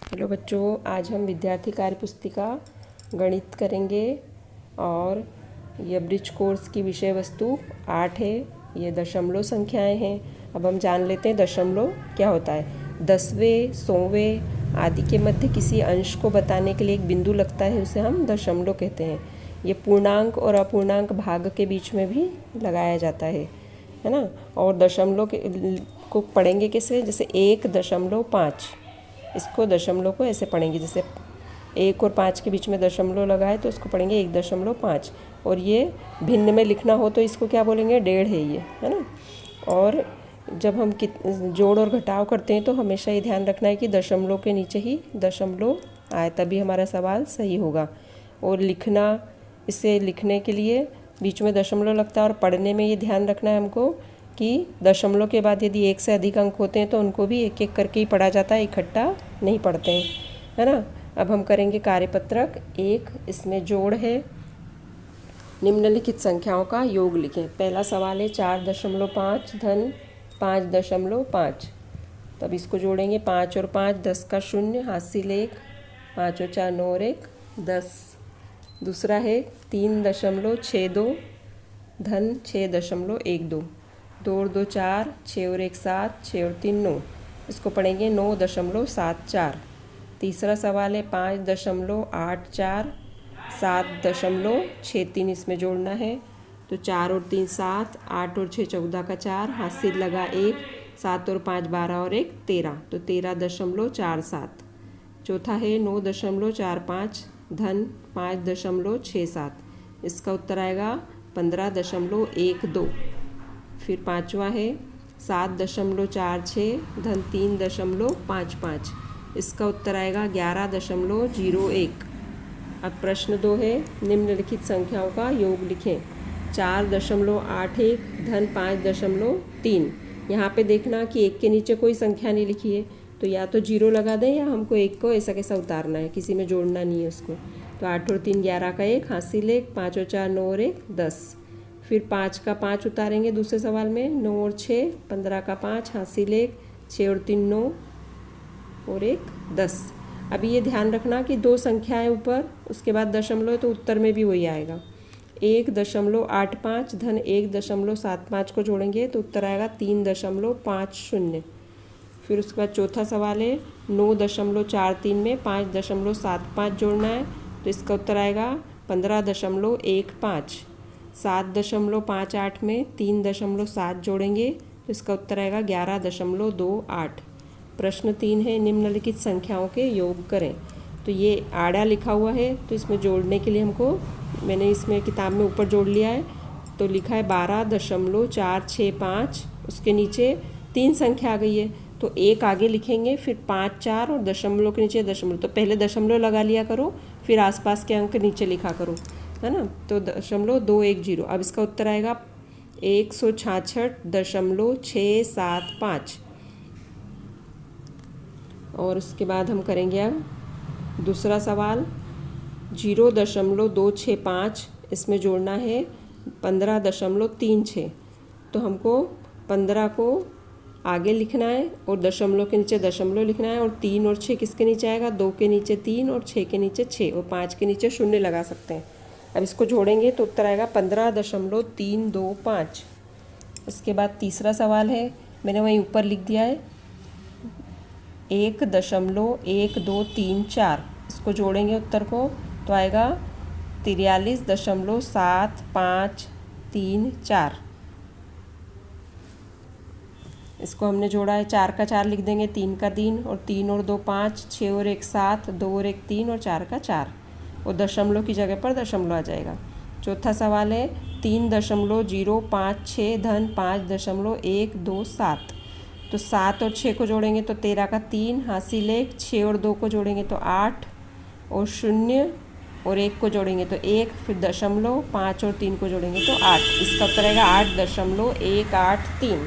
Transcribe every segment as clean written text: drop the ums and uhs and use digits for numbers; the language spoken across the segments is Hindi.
हेलो बच्चों, आज हम विद्यार्थी कार्य पुस्तिका गणित करेंगे और यह ब्रिज कोर्स की विषय वस्तु 8 है। ये दशमलव संख्याएं हैं। अब हम जान लेते हैं दशमलव क्या होता है। दसवें, सौवें आदि के मध्य किसी अंश को बताने के लिए एक बिंदु लगता है, उसे हम दशमलव कहते हैं। ये पूर्णांक और अपूर्णांक भाग के बीच में भी लगाया जाता है ना। और दशमलव को पढ़ेंगे कैसे, जैसे 1.5, इसको दशमलव को ऐसे पढ़ेंगे, जैसे 1 और 5 के बीच में दशमलव लगा है तो इसको पढ़ेंगे 1.5। और ये भिन्न में लिखना हो तो इसको क्या बोलेंगे, 1.5 है ये, है ना। और जब हम जोड़ और घटाव करते हैं तो हमेशा ये ध्यान रखना है कि दशमलव के नीचे ही दशमलव आए, तभी हमारा सवाल सही होगा। और लिखना, इसे लिखने के लिए बीच में दशमलव लगता है। और पढ़ने में ये ध्यान रखना है हमको कि दशमलव के बाद यदि 1 से अधिक अंक होते हैं तो उनको भी एक एक करके ही पढ़ा जाता है, इकट्ठा नहीं पढ़ते हैं, है ना। अब हम करेंगे कार्यपत्रक 1। इसमें जोड़ है, निम्नलिखित संख्याओं का योग लिखें। पहला सवाल है 4.5 धन 5.5। तब इसको जोड़ेंगे 5 और 5, 10 का 0, हासिल 1, 5 और 4 9 और 1 10। दूसरा है 3.62 धन 6.12, 2 और 2 4, 6 और 1 7, 6 और 3 9, इसको पढ़ेंगे 9.74। तीसरा सवाल है 5.84, 7.63, इसमें जोड़ना है। तो 4 और 3 7, 8 और 6 14 का 4, हासिल लगा 1, 7 और 5 12 और 1 13, तो 13.47। चौथा है 9.45 धन 5.67, इसका उत्तर आएगा 15.12। फिर पाँचवा है 7.46 धन 3.55, इसका उत्तर आएगा 11.01। अब प्रश्न 2 है, निम्नलिखित संख्याओं का योग लिखें। 4.81 धन 5.3। यहाँ पे देखना कि 1 के नीचे कोई संख्या नहीं लिखी है, तो या तो 0 लगा दें या हमको 1 को ऐसा कैसा उतारना है, किसी में जोड़ना नहीं है उसको। तो 8 और 3 11 का 1, हासिल 1, 5 और 4 9 और 1 10। फिर 5 का 5 उतारेंगे दूसरे सवाल में, 9 और 6 15 का 5, हासिल 1, 6 और 3 9 और 1 10। अभी ये ध्यान रखना कि 2 संख्याएं ऊपर, उसके बाद दशमलव है तो उत्तर में भी वही आएगा। 1.85 धन 1.75 को जोड़ेंगे तो उत्तर आएगा 3.50। फिर उसके बाद चौथा सवाल है 9.43 में 5.75 जोड़ना है, तो इसका उत्तर आएगा 15.15। 7.58 में 3.7 जोड़ेंगे तो इसका उत्तर आएगा 11.28। प्रश्न 3 है, निम्नलिखित संख्याओं के योग करें। तो ये आड़ा लिखा हुआ है, तो इसमें जोड़ने के लिए हमको, मैंने इसमें किताब में ऊपर जोड़ लिया है, तो लिखा है 12.465। उसके नीचे 3 संख्या आ गई है तो 1 आगे लिखेंगे, फिर 5 4 और दशमलव के नीचे दशमलव, तो पहले दशमलव लगा लिया करो, फिर आसपास के अंक नीचे लिखा करो, है ना। तो 0.210। अब इसका उत्तर आएगा 166.675। और उसके बाद हम करेंगे अब दूसरा सवाल 0.265, इसमें जोड़ना है 15.36। तो हमको 15 को आगे लिखना है और दशमलव के नीचे दशमलव लिखना है। और 3 और 6 किसके नीचे आएगा, 2 के नीचे 3 और 6 के नीचे 6 और 5 के नीचे 0 लगा सकते हैं। अब इसको जोड़ेंगे तो उत्तर आएगा 15.325। उसके बाद तीसरा सवाल है, मैंने वहीं ऊपर लिख दिया है 1.1234, इसको जोड़ेंगे उत्तर को तो आएगा 43.7534। इसको हमने जोड़ा है, 4 का 4 लिख देंगे, 3 का 3 और 3 और 2 5, 6 और 1 7, 2 और 1 3 और 4 का 4, और दशमलव की जगह पर दशमलव आ जाएगा। चौथा सवाल है 3.056 धन 5.127। तो 7 और 6 को जोड़ेंगे तो 13 का 3, हासिल 1, 6 और 2 को जोड़ेंगे तो 8 और 0 और 1 को जोड़ेंगे तो 1, फिर दशमलव, 5 और 3 को जोड़ेंगे तो 8। इसका उत्तर आएगा 8.183।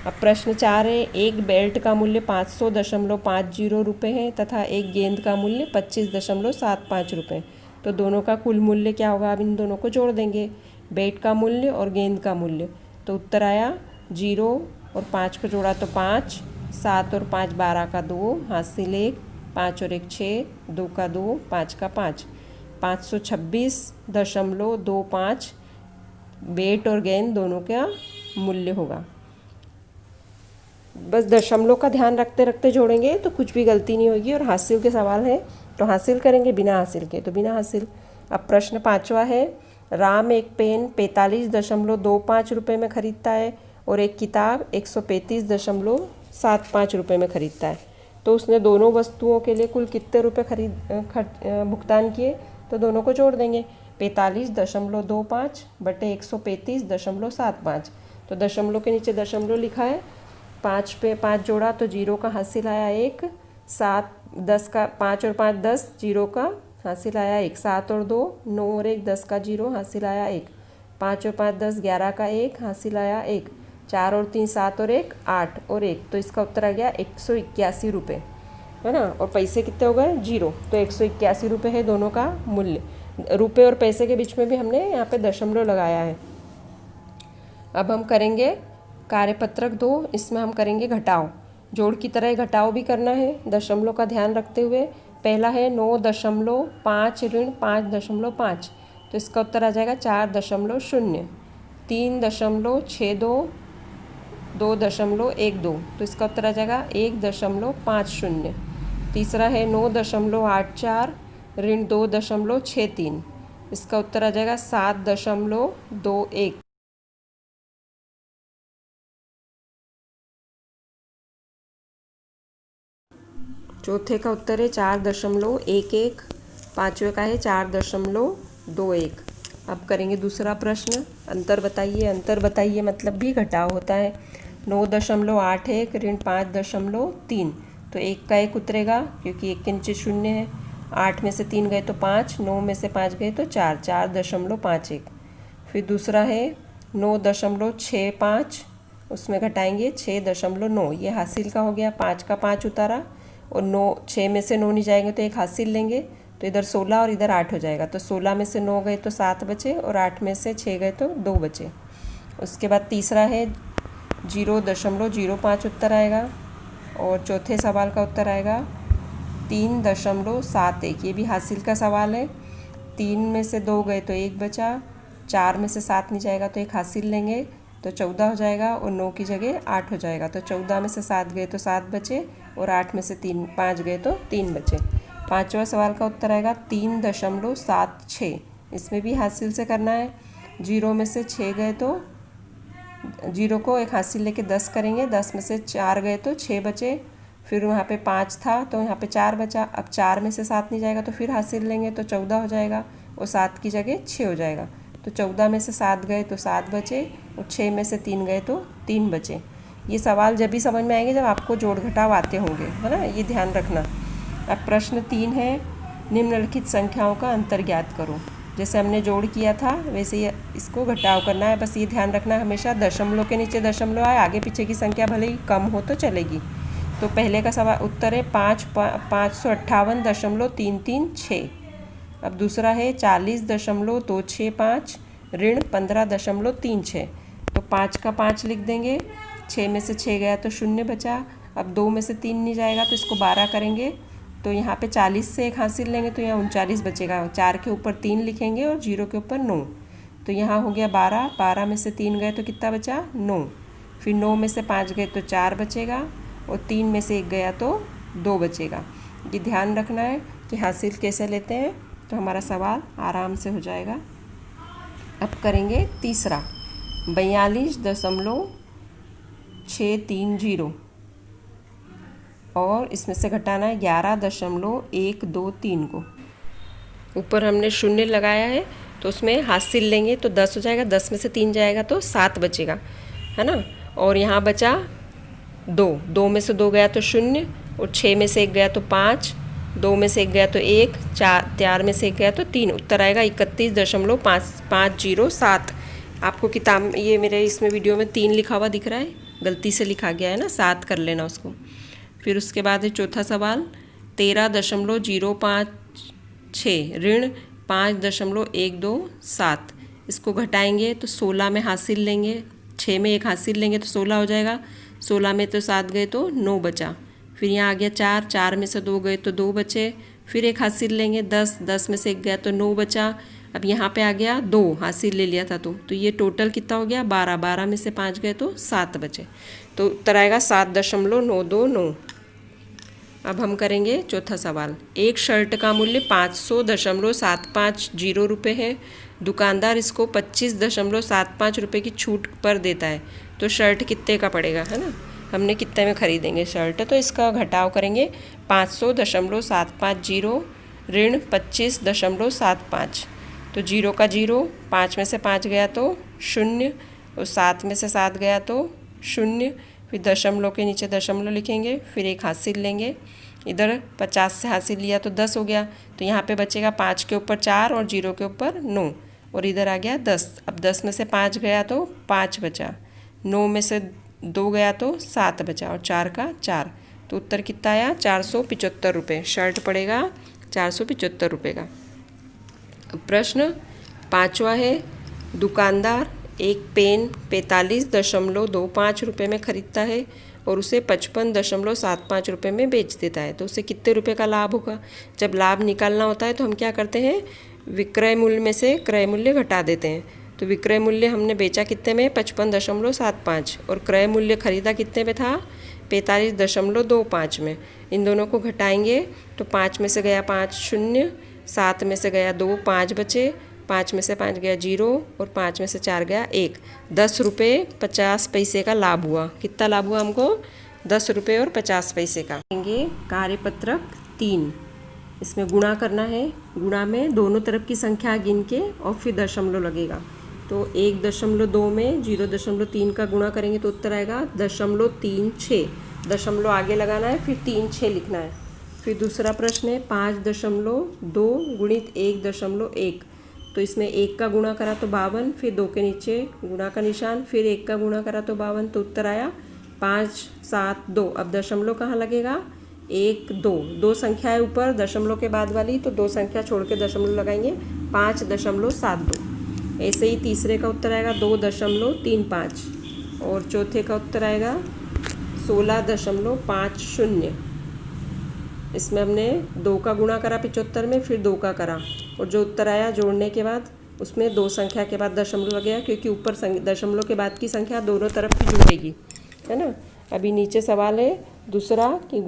अब प्रश्न 4 है, एक बेल्ट का मूल्य 500.50 रुपये है तथा एक गेंद का मूल्य 25.75 रुपये। तो दोनों का कुल मूल्य क्या होगा, अब इन दोनों को जोड़ देंगे, बेल्ट का मूल्य और गेंद का मूल्य। तो उत्तर आया 0 और 5 को जोड़ा तो 5, 7 और 5 12 का 2, हासिल 1, 5 और 1 6, 2 का 2, 5 का 5, 526.25 वेट और गेंद दोनों का मूल्य होगा। बस दशमलव का ध्यान रखते रखते जोड़ेंगे तो कुछ भी गलती नहीं होगी। और हासिल के सवाल है तो हासिल करेंगे, बिना हासिल के तो बिना हासिल। अब प्रश्न 5वां है, राम एक पेन 45.25 रुपये में ख़रीदता है और एक किताब 135.75 रुपये में ख़रीदता है, तो उसने दोनों वस्तुओं के लिए कुल कितने रुपए भुगतान किए। तो दोनों को जोड़ देंगे, 45.25 बटे 135.75। तो दशमलव के नीचे दशमलव लिखा है, 5 पे 5 जोड़ा तो 0 का हासिल आया 1, 7 10 का 5 और 5 10, 0 का हासिल आया 1, 7 और 2 9 और 1 10 का 0 हासिल आया 1, 5 और 5 10 11 का 1 हासिल आया 1, 4 और 3 7 और 1 8 और 1, तो इसका उत्तर आ गया 181 रुपये, है ना। और पैसे कितने हो गए 0, तो 181 रुपये है दोनों का मूल्य। रुपये और पैसे के बीच में भी हमने यहाँ पे दशमलव लगाया है। अब हम करेंगे कार्यपत्रक 2, इसमें हम करेंगे घटाव। जोड़ की तरह घटाव भी करना है दशमलव का ध्यान रखते हुए। पहला है 9.5 ऋण 5.5, तो इसका उत्तर आ जाएगा 4.0। 3.62 2.12, तो इसका उत्तर आ जाएगा 1.50। तीसरा है 9.84 ऋण 2.63, इसका उत्तर आ जाएगा 7.21। चौथे का उत्तर है 4.11, पाँचवें का है 4.21। अब करेंगे दूसरा प्रश्न, अंतर बताइए। अंतर बताइए मतलब भी घटाव होता है। 9.81 ऋण 5.3, तो 1 का 1 उतरेगा क्योंकि 1 के नीचे 0 है। 8 में से 3 गए तो 5, 9 में से 5 गए तो 4, 4.51। फिर दूसरा है 9.65, उसमें घटाएंगे 6.9, ये हासिल का हो गया, 5 का 5 उतारा और 9 6 में से 9 नहीं जाएंगे तो एक हासिल लेंगे, तो इधर 16 और इधर 8 हो जाएगा। तो 16 में से 9 गए तो 7 बचे और 8 में से 6 गए तो 2 बचे। उसके बाद तीसरा है 0.05 उत्तर आएगा। और चौथे सवाल का उत्तर आएगा 3.71, ये भी हासिल का सवाल है। 3 में से 2 गए तो 1 बचा, 4 में से 7 नहीं जाएगा तो एक हासिल लेंगे, तो 14 हो जाएगा और 9 की जगह 8 हो जाएगा। तो 14 में से 7 गए तो 7 बचे और 8 में से 5 गए तो 3 बचे। पाँचवा सवाल का उत्तर आएगा 3.76, इसमें भी हासिल से करना है। 0 में से 6 गए तो 0 को एक हासिल लेके 10 करेंगे, 10 में से 4 गए तो 6 बचे। फिर वहाँ पे 5 था तो यहाँ पे 4 बचा। अब 4 में से 7 नहीं जाएगा तो फिर हासिल लेंगे तो 14 हो जाएगा और 7 की जगह 6 हो जाएगा। तो 14 में से 7 गए तो 7 बचे और 6 में से 3 गए तो 3 बचे। ये सवाल जब भी समझ में आएंगे जब आपको जोड़ घटाव आते होंगे, है ना, ये ध्यान रखना। अब प्रश्न 3 है, निम्नलिखित संख्याओं का अंतर ज्ञात करो। जैसे हमने जोड़ किया था वैसे ही इसको घटाव करना है। बस ये ध्यान रखना हमेशा दशमलव के नीचे दशमलव आए, आगे पीछे की संख्या भले ही कम हो तो चलेगी। तो पहले का सवाल उत्तर है 558.336। अब दूसरा है 40.265 ऋण 15.36, तो 5 का 5 लिख देंगे। 6 में से 6 गया तो 0 बचा। अब 2 में से 3 नहीं जाएगा तो इसको 12 करेंगे, तो यहाँ पे 40 से एक हासिल लेंगे तो यहाँ 39 बचेगा। 4 के ऊपर 3 लिखेंगे और 0 के ऊपर 9, तो यहाँ हो गया 12। 12 में से 3 गए तो कितना बचा 9। फिर 9 में से 5 गए तो 4 बचेगा और 3 में से 1 गया तो 2 बचेगा। ये ध्यान रखना है कि हासिल कैसे लेते हैं, तो हमारा सवाल आराम से हो जाएगा। अब करेंगे तीसरा, 42.630 और इसमें से घटाना है 11.123 को। ऊपर हमने 0 लगाया है तो उसमें हासिल लेंगे तो 10 हो जाएगा। 10 में से 3 जाएगा तो 7 बचेगा, है ना। और यहाँ बचा 2 में से 2 गया तो 0 और 6 में से 1 गया तो 5, 2 में से 1 गया तो 1, 4 में से 1 गया तो 3। उत्तर आएगा 31.507। आपको किताब ये मेरे इसमें वीडियो में 3 लिखा हुआ दिख रहा है, गलती से लिखा गया है ना, 7 कर लेना उसको। फिर उसके बाद है चौथा सवाल 13.056 ऋण 5.127, इसको घटाएंगे तो 16 में हासिल लेंगे, 6 में एक हासिल लेंगे तो 16 हो जाएगा। 16 में तो 7 गए तो 9 बचा। फिर यहाँ आ गया 4, 4 में से 2 गए तो 2 बचे, फिर एक हासिल लेंगे 10, 10 में से 1 गया तो 9 बचा। अब यहाँ पे आ गया 2, हासिल ले लिया था तो ये टोटल कितना हो गया 12, 12 में से 5 गए तो 7 बचे। तो उत्तर आएगा 7.929। अब हम करेंगे चौथा सवाल। एक शर्ट का मूल्य 500.750 रुपये है। दुकानदार इसको 25.75 रुपये की छूट पर देता है, तो शर्ट कितने का पड़ेगा, है ना। हमने कितने में खरीदेंगे शर्ट, तो इसका घटाव करेंगे। 500.750 ऋण 25.75, तो 0 का 0, 5 में से 5 गया तो 0, और 7 में से 7 गया तो 0, फिर दशमलव के नीचे दशमलव लिखेंगे, फिर एक हासिल लेंगे। इधर 50 से हासिल लिया तो 10 हो गया, तो यहाँ पे बचेगा 5 के ऊपर 4 और 0 के ऊपर 9, और इधर आ गया 10। अब 10 में से 5 गया तो 5 बचा, 9 में से 2 गया तो 7 बचा, और 4 का 4, तो उत्तर कितना आया 475 रुपये। शर्ट पड़ेगा 475 रुपये का। प्रश्न 5वां है, दुकानदार एक पेन 45.25 रुपये में खरीदता है और उसे 55.75 रुपये में बेच देता है, तो उसे कितने रुपए का लाभ होगा। जब लाभ निकालना होता है तो हम क्या करते हैं, विक्रय मूल्य में से क्रय मूल्य घटा देते हैं। तो विक्रय मूल्य हमने बेचा कितने में 55.75, और क्रय मूल्य खरीदा कितने में था 45.25 में। इन दोनों को घटाएंगे तो 5 में से गया 5 0, 7 में से गया 2, 5 बचे, 5 में से 5 गया 0, और 5 में से 4 गया 1। 10 रुपये 50 पैसे का लाभ हुआ। कितना लाभ हुआ हमको 10 रुपये और 50 पैसे का। लेंगे कार्यपत्रक 3, इसमें गुणा करना है। गुणा में दोनों तरफ की संख्या गिन के और फिर दशमलव लगेगा। तो 1.2 में 0.3 का गुणा करेंगे तो उत्तर आएगा 0.36। दशमलव आगे लगाना है, फिर 3 6 लिखना है। फिर दूसरा प्रश्न है 5.2 गुणित 1.1, तो इसमें 1 का गुणा करा तो 52, फिर 2 के नीचे गुणा का निशान, फिर 1 का गुणा करा तो 52, तो उत्तर आया 5 7 2। अब दशमलव कहाँ लगेगा 1 2, 2 संख्या है ऊपर दशमलव के बाद वाली, तो 2 संख्या छोड़ के दशमलव लगाएंगे 5.72। ऐसे ही तीसरे का उत्तर आएगा 2.35, और चौथे का उत्तर आएगा 16.50। इसमें हमने 2 का गुणा करा 75 में, फिर 2 का करा, और जो उत्तर आया जोड़ने के बाद उसमें 2 संख्या के बाद दशमलव लग गया, क्योंकि ऊपर दशमलव के बाद की संख्या दोनों तरफ की जुड़ेगी, है ना। अभी नीचे सवाल है दूसरा कि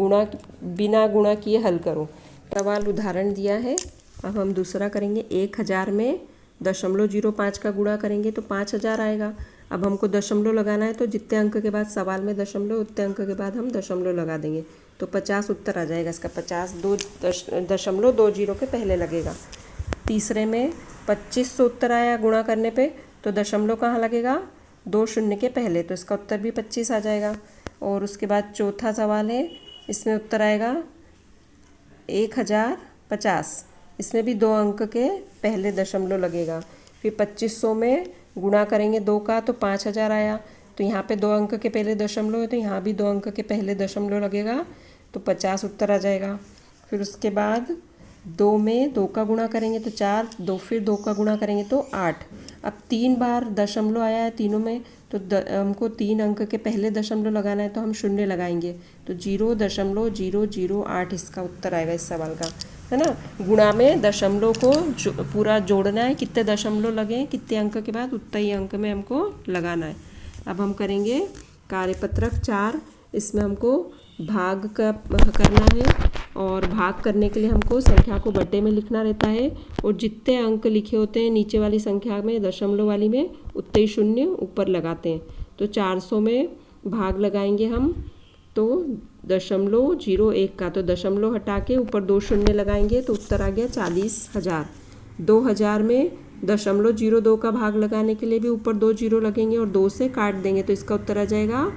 बिना गुणा किए हल करो। सवाल उदाहरण दिया है। अब हम दूसरा करेंगे। 1000 में 0.05 का गुणा करेंगे तो 5000 आएगा। अब हमको दशमलव लगाना है, तो जितने अंक के बाद सवाल में दशमलव, उतने अंक के बाद हम दशमलव लगा देंगे, तो 50 उत्तर आ जाएगा इसका। 50 2.20 के पहले लगेगा। तीसरे में 2500 उत्तर आया गुणा करने पे, तो दशमलव कहाँ लगेगा 2 0 के पहले, तो इसका उत्तर भी 25 आ जाएगा। और उसके बाद चौथा सवाल है, इसमें उत्तर आएगा 1050, इसमें भी 2 अंक के पहले दशमलव लगेगा। फिर 2500 में गुणा करेंगे 2 का तो 5000 आया, तो यहाँ पे 2 अंक के पहले दशमलव है, तो यहाँ भी 2 अंक के पहले दशमलव लगेगा, तो 50 उत्तर आ जाएगा। फिर उसके बाद 2 में 2 का गुणा करेंगे तो 4, 2 फिर 2 का गुणा करेंगे तो 8। अब 3 बार दशमलव आया है तीनों में, तो हमको 3 अंक के पहले दशमलव लगाना है, तो हम 0 लगाएंगे, तो 0.008 इसका उत्तर आएगा इस सवाल का, है ना। गुणा में दशमलव को पूरा जोड़ना है, कितने दशमलव लगे कितने अंक के बाद उतना ही अंक में हमको लगाना है। अब हम करेंगे कार्यपत्रक 4, इसमें हमको भाग का करना है, और भाग करने के लिए हमको संख्या को बट्टे में लिखना रहता है, और जितने अंक लिखे होते हैं नीचे वाली संख्या में दशमलव वाली में उतने ही 0 ऊपर लगाते हैं। तो 400 में भाग लगाएंगे हम, तो 0.01 का, तो दशमलव हटा के ऊपर 2 0 लगाएंगे, तो उत्तर आ गया 40,000। 2000 में 0.02 का भाग लगाने के लिए भी ऊपर 2 0 लगेंगे और 2 से काट देंगे, तो इसका उत्तर आ जाएगा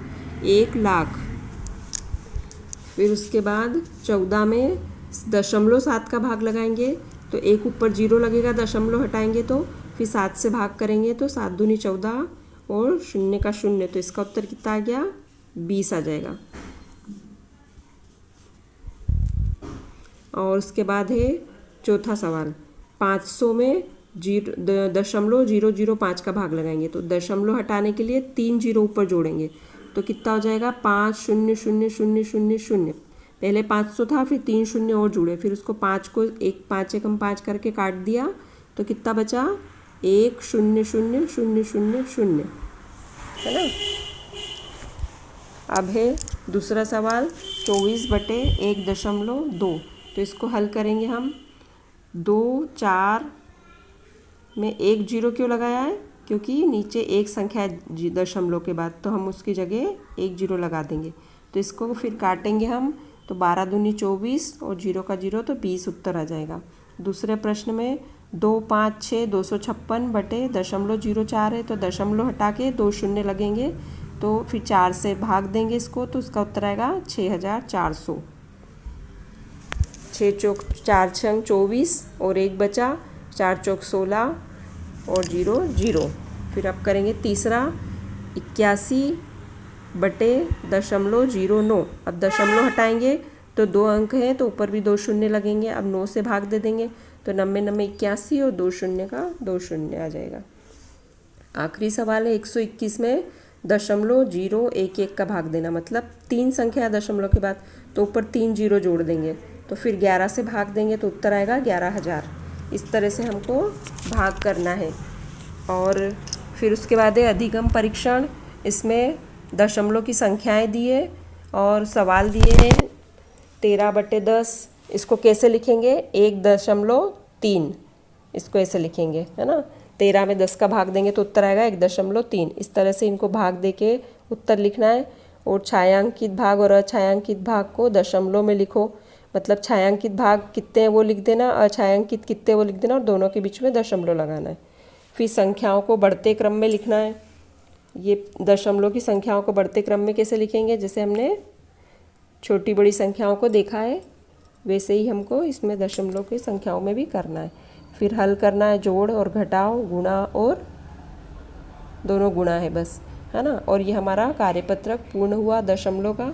1 लाख। फिर उसके बाद 14 में 0.7 का भाग लगाएंगे, तो 1 ऊपर 0 लगेगा, दशमलव हटाएंगे तो फिर 7 से भाग करेंगे, तो 7 दूनी 14 और 0 का 0, तो इसका उत्तर कितना आ गया 20 आ जाएगा। और उसके बाद है चौथा सवाल। 500 में 0.005 का भाग लगाएंगे, तो दशमलव हटाने के लिए 3 0 ऊपर जोड़ेंगे, तो कितना हो जाएगा 5 0 0 0 0 0। पहले 500 था, फिर 3 शून्य और जुड़े, फिर उसको 5 को 5 एकम 5 करके काट दिया तो कितना बचा 1 0 0 0 0 0, है ना। अब है दूसरा सवाल 24/1.2। तो इसको हल करेंगे हम। 2 4 में 1 0 क्यों लगाया है, क्योंकि नीचे एक संख्या है दशमलव के बाद, तो हम उसकी जगह 1 0 लगा देंगे। तो इसको फिर काटेंगे हम, तो 12 दूनी 24 और 0 का 0 तो 20 उत्तर आ जाएगा। दूसरे प्रश्न में 2 5 6 256/0.04 है, तो दशमलव हटा के 2 शून्य लगेंगे, तो फिर 4 से भाग देंगे इसको, तो उसका उत्तर आएगा 6400। 6 चौक 4 छंग 24 और 1 बचा, 4 चौक 16 और 0 0। फिर अब करेंगे तीसरा 81/0.09। अब दशमलव हटाएंगे तो 2 अंक हैं, तो ऊपर भी 2 शून्य लगेंगे। अब 9 से भाग दे देंगे, तो 90 90 81 और 2 शून्य का 2 शून्य आ जाएगा। आखिरी सवाल है 121 में 0.011 का भाग देना, मतलब 3 संख्या है दशमलव के बाद, तो ऊपर 3 0 जोड़ देंगे, तो फिर 11 से भाग देंगे तो उत्तर आएगा 11,000। इस तरह से हमको भाग करना है। और फिर उसके बाद है अधिगम परीक्षण। इसमें दशमलव की संख्याएं दिए और सवाल दिए हैं 13/10। इसको कैसे लिखेंगे, 1.3, इसको ऐसे लिखेंगे, है ना। 13 में 10 का भाग देंगे तो उत्तर आएगा 1.3। इस तरह से इनको भाग दे के उत्तर लिखना है। और छायांकित भाग और अछायांकित भाग को दशमलव में लिखो, मतलब छायांकित भाग कितने हैं वो लिख देना, अछायांकित कितने वो लिख देना, और दोनों के बीच में दशमलव लगाना है। फिर संख्याओं को बढ़ते क्रम में लिखना है। ये दशमलव की संख्याओं को बढ़ते क्रम में कैसे लिखेंगे, जैसे हमने छोटी बड़ी संख्याओं को देखा है वैसे ही हमको इसमें दशमलव की संख्याओं में भी करना है। फिर हल करना है, जोड़ और घटाव, गुणा और दोनों गुणा है बस, है ना। और ये हमारा कार्यपत्रक पूर्ण हुआ दशमलव का।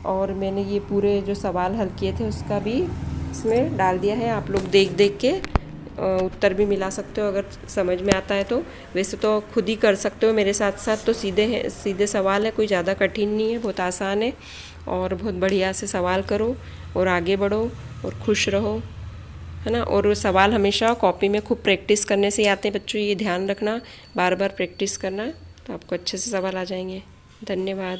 और मैंने ये पूरे जो सवाल हल किए थे उसका भी इसमें डाल दिया है। आप लोग देख देख के उत्तर भी मिला सकते हो अगर समझ में आता है तो। वैसे तो खुद ही कर सकते हो मेरे साथ साथ, तो सीधे सवाल है, कोई ज़्यादा कठिन नहीं है, बहुत आसान है। और बहुत बढ़िया से सवाल करो और आगे बढ़ो और खुश रहो, है ना। और सवाल हमेशा कॉपी में खूब प्रैक्टिस करने से ही आते हैं बच्चों, ये ध्यान रखना, बार बार प्रैक्टिस करना, तो आपको अच्छे से सवाल आ जाएंगे। धन्यवाद।